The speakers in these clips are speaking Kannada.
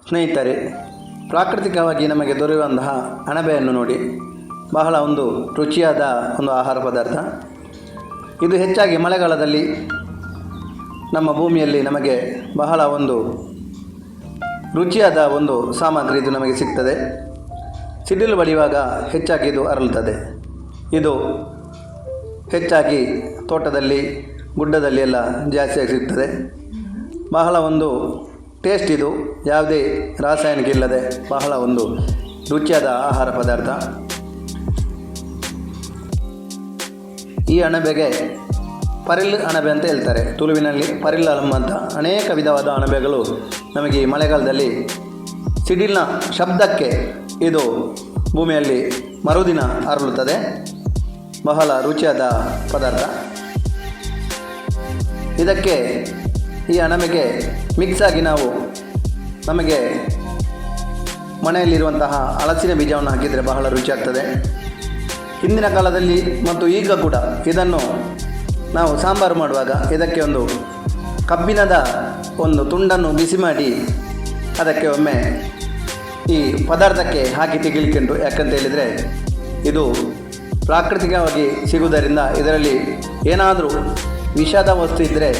ಸ್ನೇಹಿತರೆ, ಪ್ರಾಕೃತಿಕವಾಗಿ ನಮಗೆ ದೊರೆಯುವಂತಹ ಅಣಬೆಯನ್ನು ನೋಡಿ. ಬಹಳ ಒಂದು ರುಚಿಯಾದ ಒಂದು ಆಹಾರ ಪದಾರ್ಥ ಇದು. ಹೆಚ್ಚಾಗಿ ಮಳೆಗಾಲದಲ್ಲಿ ನಮ್ಮ ಭೂಮಿಯಲ್ಲಿ ನಮಗೆ ಬಹಳ ಒಂದು ರುಚಿಯಾದ ಒಂದು ಸಾಮಗ್ರಿ ಇದು ನಮಗೆ ಸಿಗ್ತದೆ. ಸಿಡಿಲು ಬಡಿಯುವಾಗ ಹೆಚ್ಚಾಗಿ ಇದು ಅರಳುತ್ತದೆ. ಇದು ಹೆಚ್ಚಾಗಿ ತೋಟದಲ್ಲಿ, ಗುಡ್ಡದಲ್ಲಿ ಎಲ್ಲ ಜಾಸ್ತಿಯಾಗಿ ಸಿಗ್ತದೆ. ಬಹಳ ಒಂದು ಟೇಸ್ಟ್ ಇದು, ಯಾವುದೇ ರಾಸಾಯನಿಕ ಇಲ್ಲದೆ ಬಹಳ ಒಂದು ರುಚಿಯಾದ ಆಹಾರ ಪದಾರ್ಥ. ಈ ಅಣಬೆಗೆ ಪರಿಲ್ ಅಣಬೆ ಅಂತ ಹೇಳ್ತಾರೆ. ತುಳುವಿನಲ್ಲಿ ಪರಿಲ್ ಅಂತ ಅನೇಕ ವಿಧವಾದ ಅಣಬೆಗಳು ನಮಗೆ ಈ ಮಳೆಗಾಲದಲ್ಲಿ ಸಿಡಿಲಿನ ಶಬ್ದಕ್ಕೆ ಇದು ಭೂಮಿಯಲ್ಲಿ ಮರುದಿನ ಅರಳುತ್ತದೆ. ಬಹಳ ರುಚಿಯಾದ ಪದಾರ್ಥ. ಇದಕ್ಕೆ ಈ ಅಣಬೆಗೆ ಮಿಕ್ಸಾಗಿ ನಾವು ನಮಗೆ ಮನೆಯಲ್ಲಿರುವಂತಹ ಹಲಸಿನ ಬೀಜವನ್ನು ಹಾಕಿದರೆ ಬಹಳ ರುಚಿಯಾಗ್ತದೆ. ಹಿಂದಿನ ಕಾಲದಲ್ಲಿ ಮತ್ತು ಈಗ ಕೂಡ ಇದನ್ನು ನಾವು ಸಾಂಬಾರು ಮಾಡುವಾಗ ಇದಕ್ಕೆ ಒಂದು ಕಬ್ಬಿಣದ ಒಂದು ತುಂಡನ್ನು ಬಿಸಿ ಮಾಡಿ ಅದಕ್ಕೆ ಒಮ್ಮೆ ಈ ಪದಾರ್ಥಕ್ಕೆ ಹಾಕಿ ತೆಗಿಲಿಕ್ಕುಂಟು. ಯಾಕಂತ ಹೇಳಿದರೆ ಇದು ಪ್ರಾಕೃತಿಕವಾಗಿ ಸಿಗುವುದರಿಂದ ಇದರಲ್ಲಿ ಏನಾದರೂ ವಿಷಾದ ವಸ್ತು ಇದ್ದರೆ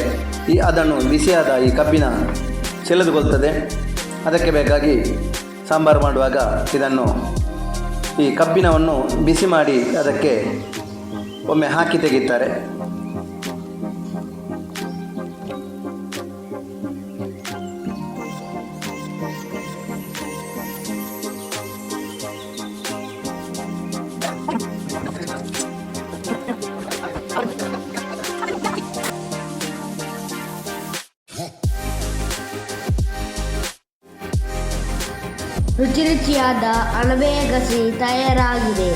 ಅದನ್ನು ಬಿಸಿಯಾದ ಈ ಕಬ್ಬಿಣ ಸೆಳೆದುಕೊಳ್ತದೆ. ಅದಕ್ಕೆ ಬೇಕಾಗಿ ಸಾಂಬಾರು ಮಾಡುವಾಗ ಇದನ್ನು ಈ ಕಬ್ಬಿಣವನ್ನು ಬಿಸಿ ಮಾಡಿ ಅದಕ್ಕೆ ಒಮ್ಮೆ ಹಾಕಿ ತೆಗೆಯುತ್ತಾರೆ. ರುಚಿಯಾದ ಅಣಬೆಯ ಗಸಿ ತಯಾರಾಗಿದೆ.